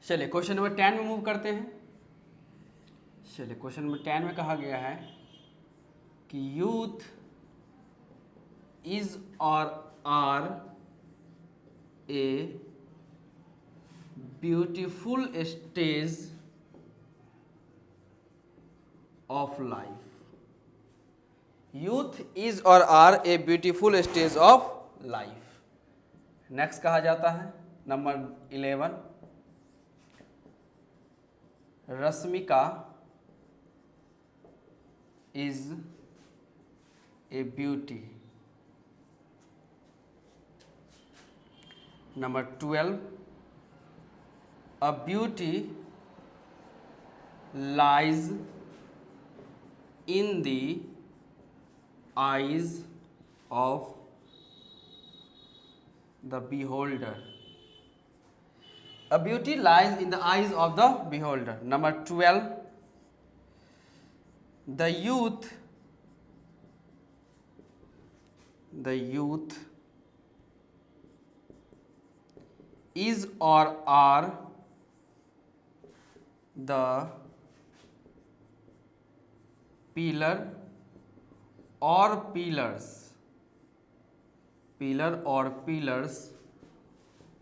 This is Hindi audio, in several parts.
चलिए क्वेश्चन नंबर 10 में मूव करते हैं। चलिए क्वेश्चन नंबर 10 में कहा गया है कि youth is or are a beautiful stage of life. Youth is or are a beautiful stage of life. Next कहा जाता है number 11, Rashmika is a beauty. Number 12, a beauty lies in the eyes of the beholder. A beauty lies in the eyes of the beholder. Number 12, the youth is or are the pillar or pillars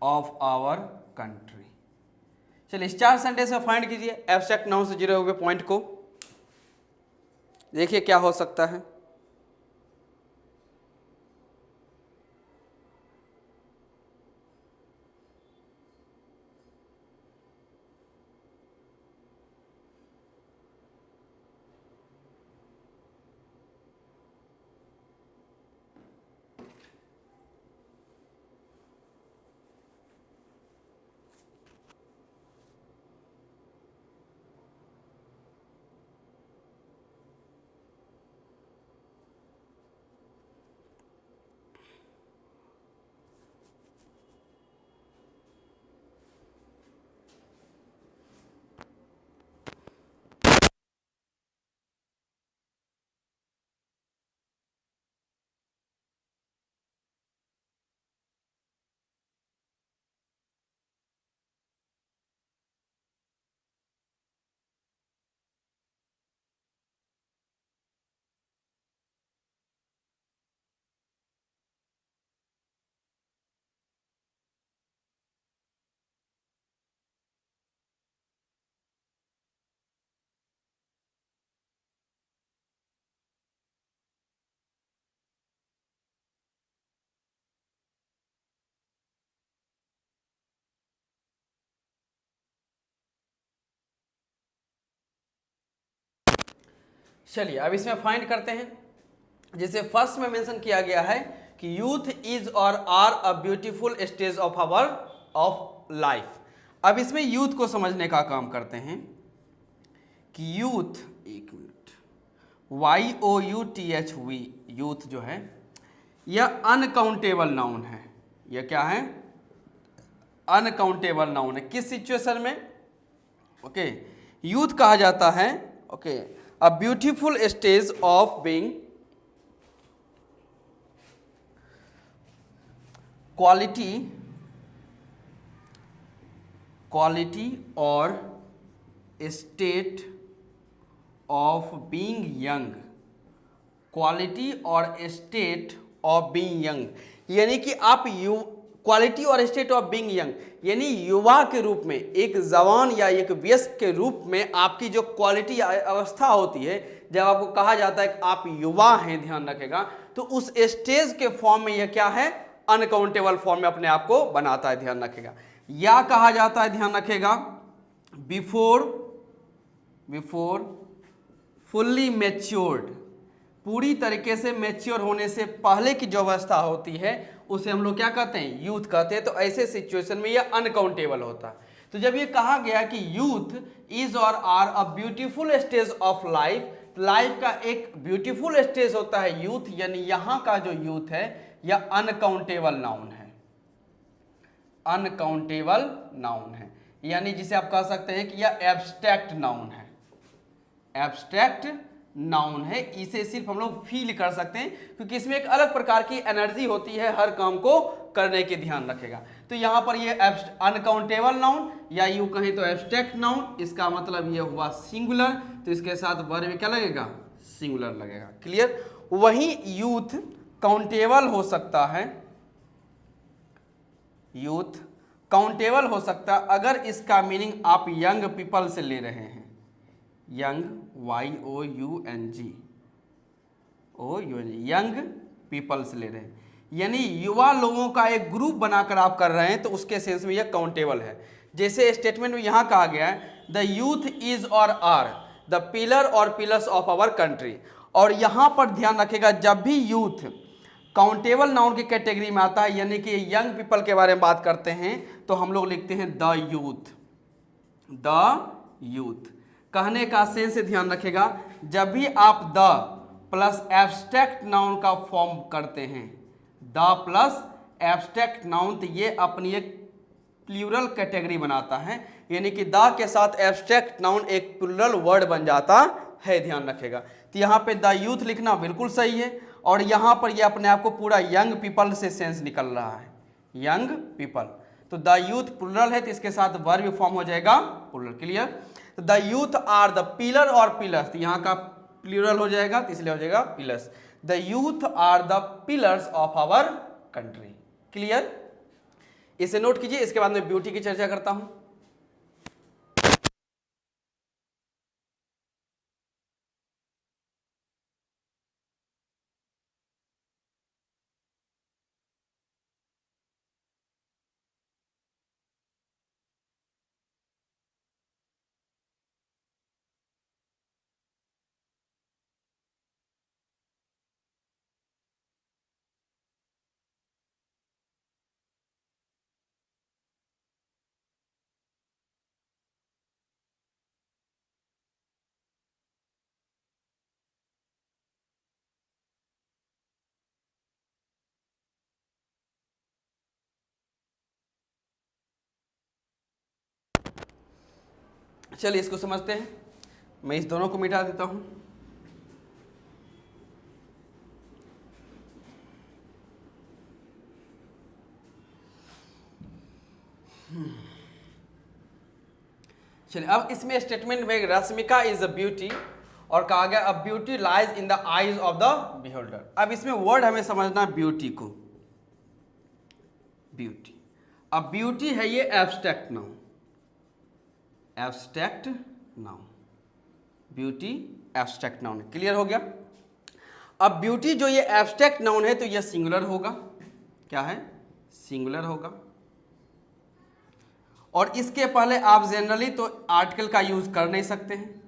of our country. चलिए इस 4 सेंटेंस में फाइंड कीजिए एब्स्ट्रैक्ट नाउन से जुड़े हुए पॉइंट को। देखिए क्या हो सकता है। चलिए अब इसमें फाइंड करते हैं। जैसे फर्स्ट में मेंशन किया गया है कि youth is or are a beautiful stage of our of life. अब इसमें यूथ को समझने का काम करते हैं कि यूथ, एक मिनट, YOUTH, यूथ जो है यह अनकाउंटेबल नाउन है। यह क्या है? अनकाउंटेबल नाउन है। किस सिचुएशन में? ओके, यूथ कहा जाता है okay a beautiful stage of being quality or state of being young. Quality or state of being young, यानी कि आप quality or state of being young, यानी युवा के रूप में, एक जवान या एक वयस्क के रूप में आपकी जो क्वालिटी अवस्था होती है, जब आपको कहा जाता है कि आप युवा हैं, ध्यान रखेगा, तो उस स्टेज के फॉर्म में यह क्या है? अनकाउंटेबल फॉर्म में अपने आप को बनाता है, ध्यान रखेगा। या कहा जाता है, ध्यान रखेगा, बिफोर फुल्ली मैच्योर्ड, पूरी तरीके से मैच्योर होने से पहले की जो अवस्था होती है उसे हम लोग क्या कहते हैं? यूथ कहते हैं। तो ऐसे सिचुएशन में यह अनकाउंटेबल होता है। तो जब ये कहा गया कि youth is or are a beautiful stage of life, life का एक ब्यूटीफुल स्टेज होता है यूथ, यानी यहां का जो यूथ है यह अनकाउंटेबल नाउन है। अनकाउंटेबल नाउन है, यानी जिसे आप कह सकते हैं कि यह एब्स्ट्रैक्ट नाउन है। एब्स्ट्रैक्ट नाउन है, इसे सिर्फ हम लोग फील कर सकते हैं क्योंकि इसमें एक अलग प्रकार की एनर्जी होती है हर काम को करने के, ध्यान रखेगा। तो यहाँ पर ये अनकाउंटेबल नाउन या यूं कहें तो एब्स्ट्रैक्ट नाउन, इसका मतलब ये हुआ सिंगुलर, तो इसके साथ वर्ब क्या लगेगा, सिंगुलर लगेगा। क्लियर। वहीं यूथ काउंटेबल हो सकता है, यूथ काउंटेबल हो सकता है अगर इसका मीनिंग आप यंग पीपल से ले रहे हैं, यंग YOUNG, यंग पीपल से ले रहे हैं, यानी युवा लोगों का एक ग्रुप बनाकर आप कर रहे हैं, तो उसके सेंस में यह काउंटेबल है। जैसे स्टेटमेंट में यहां कहा गया है the youth is or are the pillar or pillars of our country, और यहां पर ध्यान रखेगा जब भी यूथ काउंटेबल नाउन की कैटेगरी में आता है, यानी कि यंग पीपल के बारे में बात करते हैं, तो हम लोग लिखते हैं द यूथ, द यूथ। कहने का सेंस से ध्यान रखेगा, जब भी आप द प्लस एब्स्ट्रैक्ट नाउन का फॉर्म करते हैं, द प्लस एब्स्ट्रैक्ट नाउन, तो ये अपनी एक प्लूरल कैटेगरी बनाता है, यानी कि द के साथ एब्स्ट्रैक्ट नाउन एक प्लूरल वर्ड बन जाता है, ध्यान रखेगा। तो यहाँ पे द यूथ लिखना बिल्कुल सही है, और यहाँ पर ये अपने आप को पूरा यंग पीपल से सेंस निकल रहा है, यंग पीपल। तो द यूथ प्लूरल है, तो इसके साथ वर्ब फॉर्म हो जाएगा प्लूरल। क्लियर। तो the youth are the pillar or pillars, तो यहाँ का प्लूरल हो जाएगा, तो इसलिए हो जाएगा pillars. The youth are the pillars of our country. Clear. इसे नोट कीजिए, इसके बाद में ब्यूटी की चर्चा करता हूं। चलिए इसको समझते हैं, मैं इस दोनों को मिटा देता हूं। चलिए अब इसमें स्टेटमेंट में रश्मिका इज अ ब्यूटी, और कहा गया अ beauty lies in the eyes of the beholder. अब इसमें वर्ड हमें समझना है ब्यूटी को, ब्यूटी। अब ब्यूटी है ये abstract noun, abstract noun, beauty abstract noun. Clear हो गया। अब ब्यूटी जो ये एब्स्ट्रैक्ट नाउन है, तो ये सिंगुलर होगा, क्या है, सिंगुलर होगा, और इसके पहले आप जनरली तो आर्टिकल का यूज कर नहीं सकते हैं,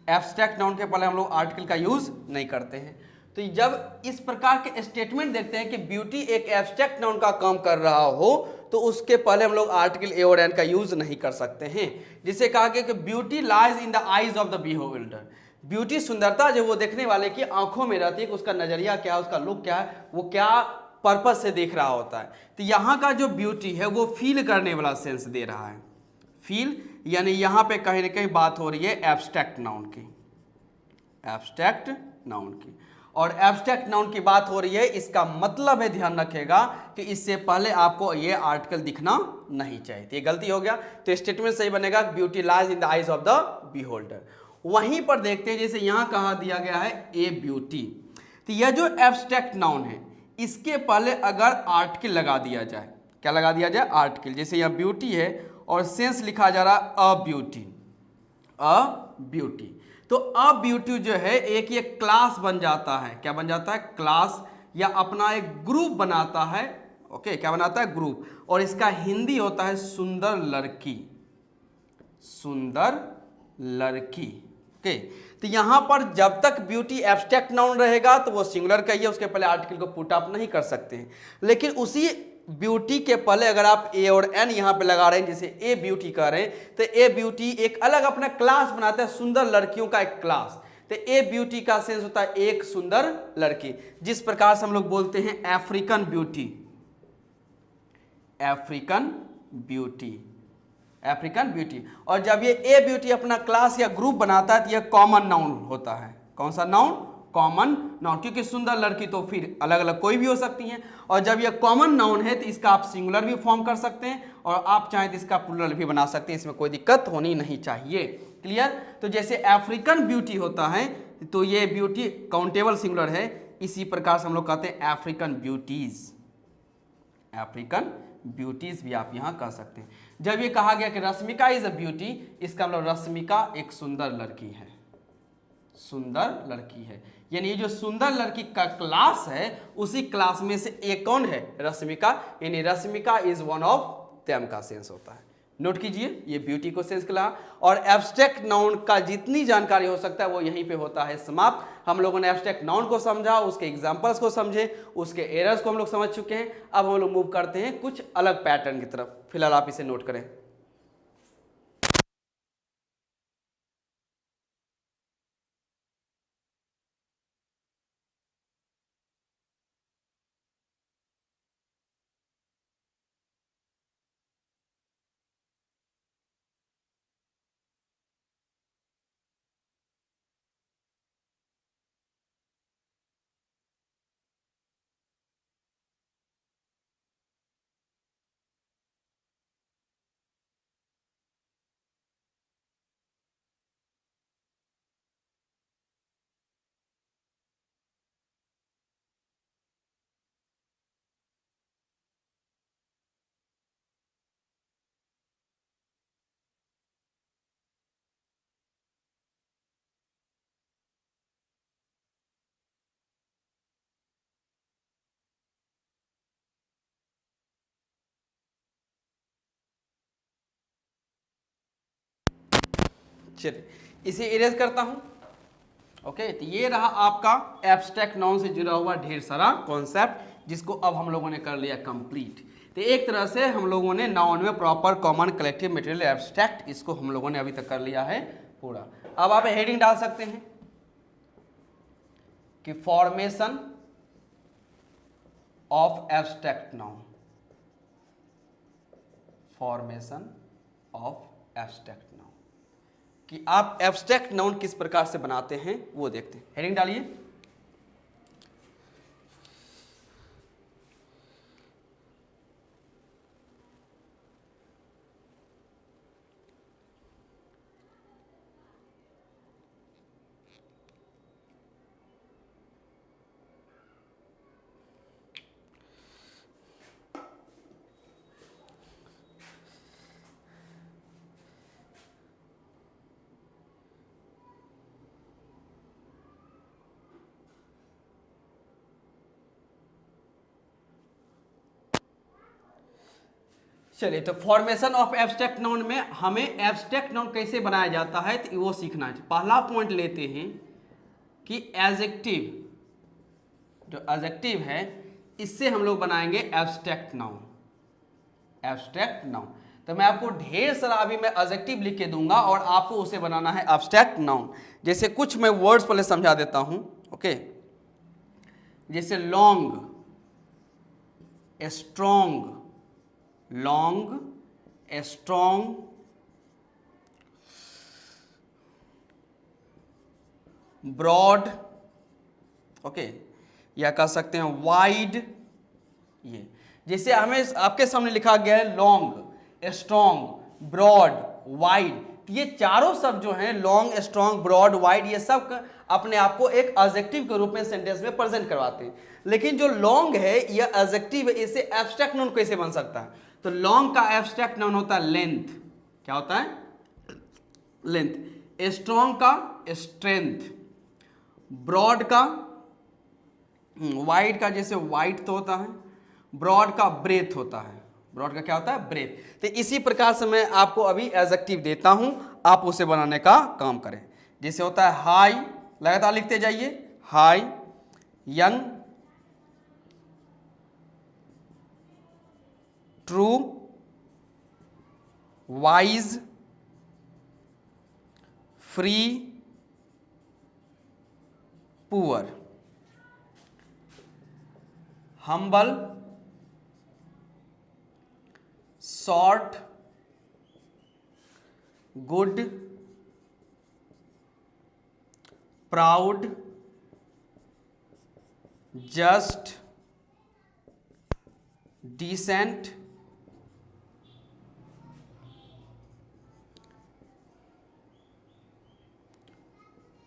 एब्स्ट्रैक्ट नाउन के पहले हम लोग आर्टिकल का यूज नहीं करते हैं। तो जब इस प्रकार के स्टेटमेंट देखते हैं कि ब्यूटी एक एब्स्ट्रैक्ट नाउन का काम कर रहा हो, तो उसके पहले हम लोग आर्टिकल ए और एन का यूज नहीं कर सकते हैं। जिसे कहा गया कि beauty lies in the eyes of the beholder, beauty सुंदरता जो वो देखने वाले की आंखों में रहती है, कि उसका नजरिया क्या है, उसका लुक क्या है, वो क्या पर्पज से देख रहा होता है। तो यहाँ का जो ब्यूटी है वो फील करने वाला सेंस दे रहा है, फील, यानी यहाँ पे कहीं ना कहीं बात हो रही है एब्स्ट्रैक्ट नाउन की, एब्स्ट्रैक्ट नाउन की, और एब्स्ट्रैक्ट नाउन की बात हो रही है, इसका मतलब है, ध्यान रखेगा कि इससे पहले आपको ये आर्टिकल दिखना नहीं चाहिए, ये गलती हो गया। तो स्टेटमेंट सही बनेगा beauty lies in the eyes of the beholder. वहीं पर देखते हैं, जैसे यहां कहा दिया गया है ए ब्यूटी, तो यह जो एब्स्ट्रैक्ट नाउन है, इसके पहले अगर आर्टिकल लगा दिया जाए, क्या लगा दिया जाए, आर्टिकल। जैसे यह ब्यूटी है और सेंस लिखा जा रहा अ ब्यूटी, अ ब्यूटी, तो अ ब्यूटी जो है एक ये क्लास बन जाता है, क्या बन जाता है, क्लास, या अपना एक ग्रुप बनाता है। ओके, क्या बनाता है, ग्रुप, और इसका हिंदी होता है सुंदर लड़की, सुंदर लड़की। ओके, तो यहां पर जब तक ब्यूटी एब्स्ट्रैक्ट नाउन रहेगा तो वो सिंगुलर का ही है, उसके पहले आर्टिकल को पुट अप नहीं कर सकते हैं। लेकिन उसी ब्यूटी के पहले अगर आप ए और एन यहाँ पे लगा रहे हैं, जैसे ए ब्यूटी कह रहे हैं, तो ए ब्यूटी एक अलग अपना क्लास बनाता है, सुंदर लड़कियों का एक क्लास। तो ए ब्यूटी का सेंस होता है एक सुंदर लड़की, जिस प्रकार से हम लोग बोलते हैं African beauty, African beauty, African beauty. और जब ये ए ब्यूटी अपना क्लास या ग्रुप बनाता है, तो यह कॉमन नाउन होता है, कौन सा नाउन, कॉमन नाउन, क्योंकि सुंदर लड़की तो फिर अलग अलग कोई भी हो सकती हैं, और जब यह कॉमन नाउन है तो इसका आप सिंगुलर भी फॉर्म कर सकते हैं और आप चाहें तो इसका प्लूरल भी बना सकते हैं, इसमें कोई दिक्कत होनी नहीं चाहिए। क्लियर? तो जैसे अफ्रीकन ब्यूटी होता है तो ये ब्यूटी काउंटेबल सिंगुलर है, इसी प्रकार से हम लोग कहते हैं अफ्रीकन ब्यूटीज, अफ्रीकन ब्यूटीज भी आप यहाँ कह सकते हैं। जब ये कहा गया कि रश्मिका इज अ ब्यूटी, इसका मतलब रश्मिका एक सुंदर लड़की है, सुंदर लड़की है, यानी ये जो सुंदर लड़की का क्लास है उसी क्लास में से एक कौन है? रश्मिका, यानी Rashmika is one of them का सेंस होता है। नोट कीजिए, ये ब्यूटी को सेंस किया। और एब्स्ट्रैक्ट नाउन का जितनी जानकारी हो सकता है वो यहीं पे होता है समाप्त। हम लोगों ने एब्स्ट्रैक्ट नाउन को समझा, उसके एग्जांपल्स को समझे, उसके एरर्स को हम लोग समझ चुके हैं। अब हम लोग मूव करते हैं कुछ अलग पैटर्न की तरफ, फिलहाल आप इसे नोट करें। चलिए इसे इरेज करता हूं। ओके, तो ये रहा आपका एब्स्ट्रैक्ट नाउन से जुड़ा हुआ ढेर सारा कॉन्सेप्ट, जिसको अब हम लोगों ने कर लिया कंप्लीट। तो एक तरह से हम लोगों ने नाउन में proper common collective material abstract, इसको हम लोगों ने अभी तक कर लिया है पूरा। अब आप हेडिंग डाल सकते हैं कि formation of abstract noun, formation of abstract noun, कि आप एब्स्ट्रैक्ट नाउन किस प्रकार से बनाते हैं वो देखते हैं। हेडिंग डालिए। चलिए, तो फॉर्मेशन ऑफ एब्स्ट्रैक्ट नाउन में हमें एब्स्ट्रैक्ट नाउन कैसे बनाया जाता है तो वो सीखना है। पहला पॉइंट लेते हैं कि एडजेक्टिव, जो एडजेक्टिव है इससे हम लोग बनाएंगे एब्स्ट्रैक्ट नाउन, एब्स्ट्रैक्ट नाउन। तो मैं आपको ढेर सारा अभी मैं एडजेक्टिव लिख के दूंगा और आपको उसे बनाना है एब्स्ट्रैक्ट नाउन। जैसे कुछ मैं वर्ड्स पहले समझा देता हूं। ओके, जैसे long, strong, long, strong, broad, okay, या कह सकते हैं वाइड। ये जैसे हमें आपके सामने लिखा गया है लॉन्ग, स्ट्रॉन्ग, ब्रॉड, वाइड, ये चारों शब्द जो हैं लॉन्ग, स्ट्रॉन्ग, ब्रॉड, वाइड, ये सब अपने आप को एक एडजेक्टिव के रूप में सेंटेंस में प्रेजेंट करवाते हैं। लेकिन जो लॉन्ग है यह एडजेक्टिव है, इसे एब्स्ट्रैक्ट नाउन कैसे बन सकता है? तो लॉन्ग का एब्स्ट्रैक्ट नाउन होता है लेंथ। क्या होता है? लेंथ। स्ट्रॉन्ग का स्ट्रेंथ, ब्रॉड का, वाइड का जैसे वाइट तो होता है, ब्रॉड का ब्रेथ होता है। ब्रॉड का क्या होता है? ब्रेथ। तो इसी प्रकार से मैं आपको अभी एडजेक्टिव देता हूं, आप उसे बनाने का काम करें। जैसे होता है हाई, लगातार लिखते जाइए, high, young, true, wise, free, poor, humble, short, good, proud, just, decent,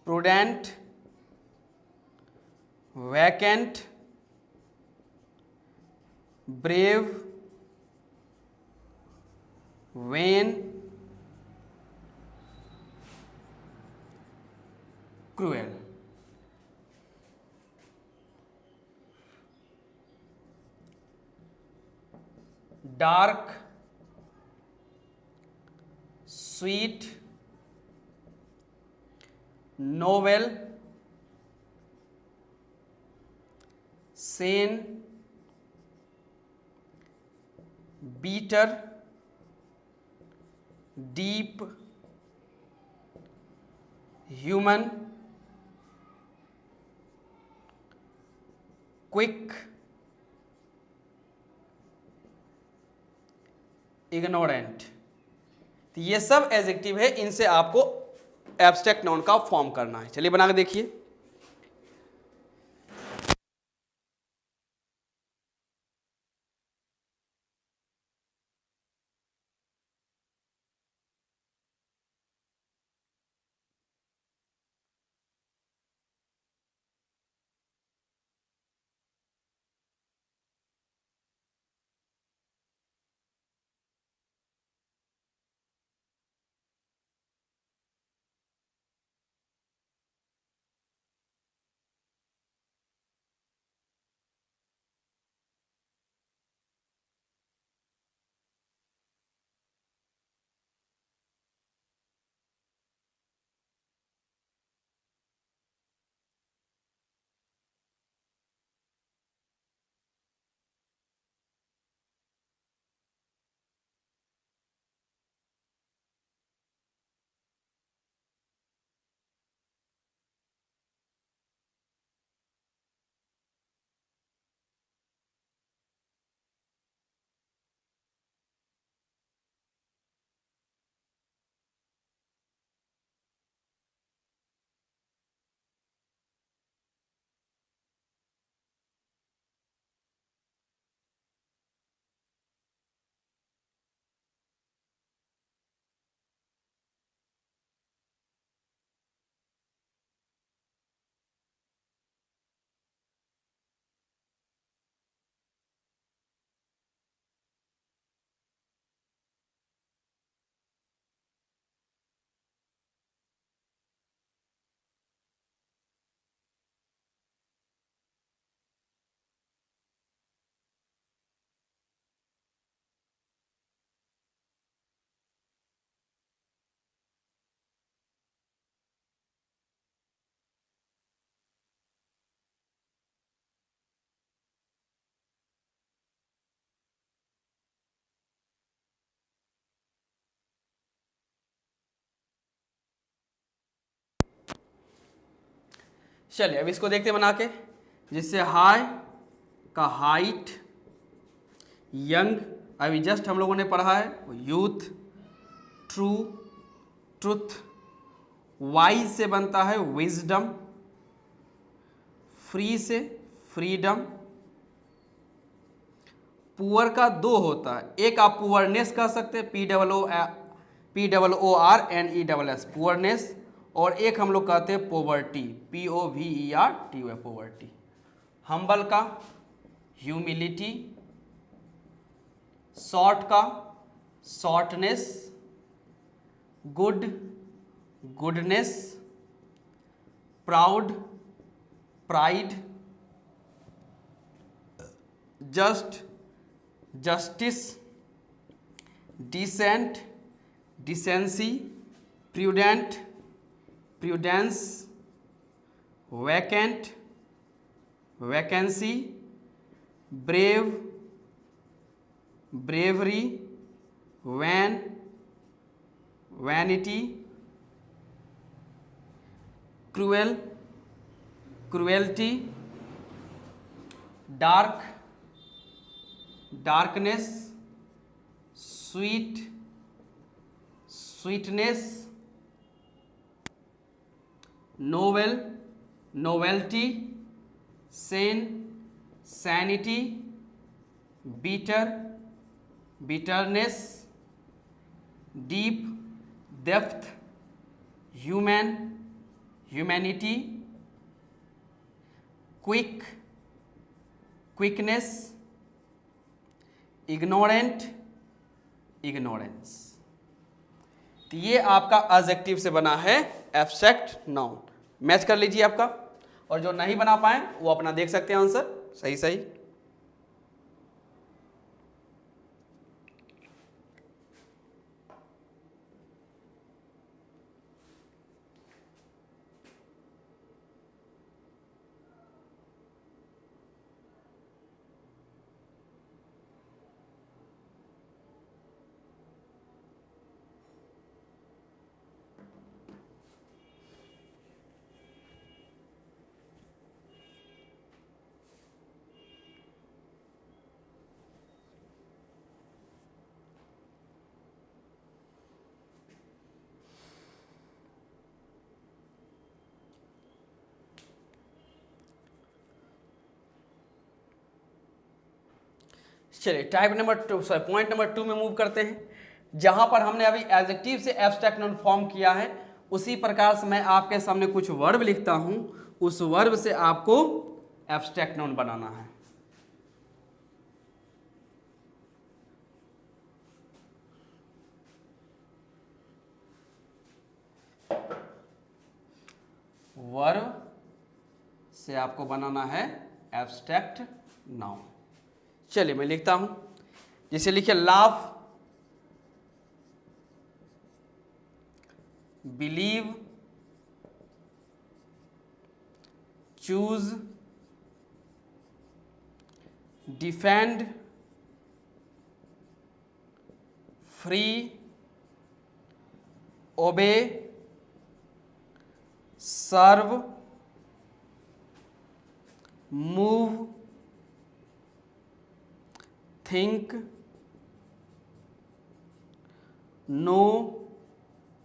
prudent, vacant, brave, vain, cruel. Dark, sweet, novel, sane, bitter, deep, human, quick, ignorant. तो ये सब एडजेक्टिव है, इनसे आपको एब्स्ट्रैक्ट नाउन का फॉर्म करना है। चलिए बना के देखिए। चलिए अब इसको देखते बना के, जिससे हाई का हाइट, यंग अभी जस्ट हम लोगों ने पढ़ा है, यूथ, ट्रू, ट्रुथ, वाइज से बनता है विजडम, फ्री से फ्रीडम, पुअर का दो होता है, एक आप पुअरनेस कह सकते हैं, POORNESS पुअरनेस, और एक हम लोग कहते हैं पोवर्टी, POVERTY पोवर्टी। हम्बल का ह्यूमिलिटी, शॉर्ट का shortness, good goodness, proud pride, just justice, decent decency, prudent prudence, vacant vacancy, brave bravery, vain vanity, cruel cruelty, dark darkness, sweet sweetness, novel novelty, sane, sanity, bitter, bitterness, deep, depth, human, humanity, quick, quickness, ignorant, ignorance. तो ये आपका एडजेक्टिव से बना है एब्स्ट्रैक्ट नाउन। मैच कर लीजिए आपका, और जो नहीं बना पाए वो अपना देख सकते हैं आंसर सही सही। चलिए टाइप नंबर 2 पॉइंट नंबर 2 में मूव करते हैं। जहां पर हमने अभी एडजेक्टिव से एब्स्ट्रैक्ट नाउन फॉर्म किया है, उसी प्रकार से मैं आपके सामने कुछ वर्ब लिखता हूं, उस वर्ब से आपको एब्स्ट्रैक्ट नाउन बनाना है। वर्ब से आपको बनाना है एब्स्ट्रैक्ट नाउन। चलिए मैं लिखता हूं, जैसे लिखिए laugh, believe, choose, defend, free, obey, serve, move, think, no,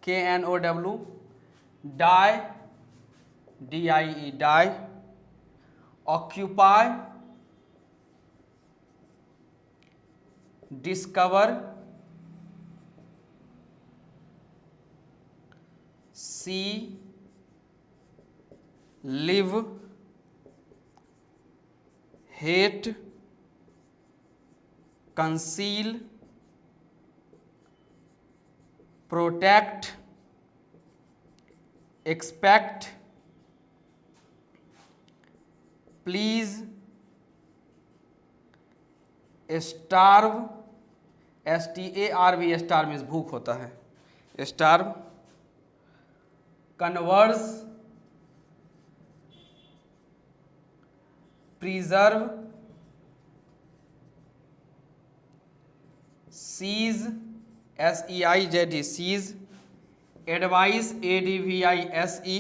KNOW, die, DIE, die, occupy, discover, see, live, hate, conceal, protect, expect, please, starve, STARV, star means भूख होता है, starve, converse, preserve, seize, SEIZD, seize, advise, ADVISE,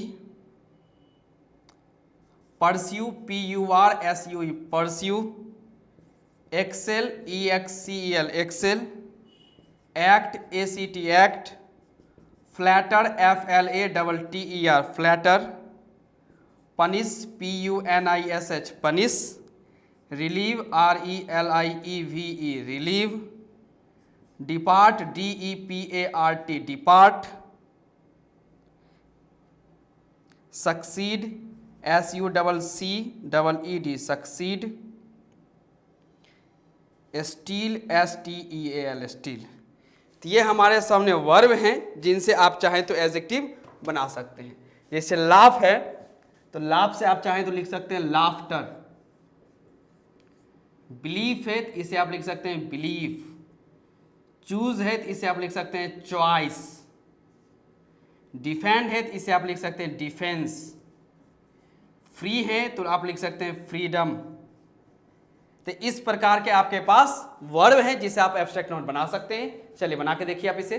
pursue, PURSUE, pursue, excel, EXCEL, excel, act, ACT, act, flatter, FLATTER, flatter, punish, PUNISH, punish, relieve, RELIEVE, relieve, depart, DEPART, depart, succeed, SUCCEED, succeed, steal, STEAL, steal. तो ये हमारे सामने वर्ब हैं जिनसे आप चाहें तो एडजेक्टिव बना सकते हैं। जैसे लाफ है तो लाफ से आप चाहें तो लिख सकते हैं लाफ्टर, बिलीफ है तो इसे आप लिख सकते हैं बिलीफ, चूज है तो इसे आप लिख सकते हैं चॉइस, डिफेंड है तो इसे आप लिख सकते हैं डिफेंस, फ्री है तो आप लिख सकते हैं फ्रीडम। तो इस प्रकार के आपके पास वर्ब है जिसे आप एब्स्ट्रैक्ट नाउन बना सकते हैं। चलिए बना के देखिए आप इसे।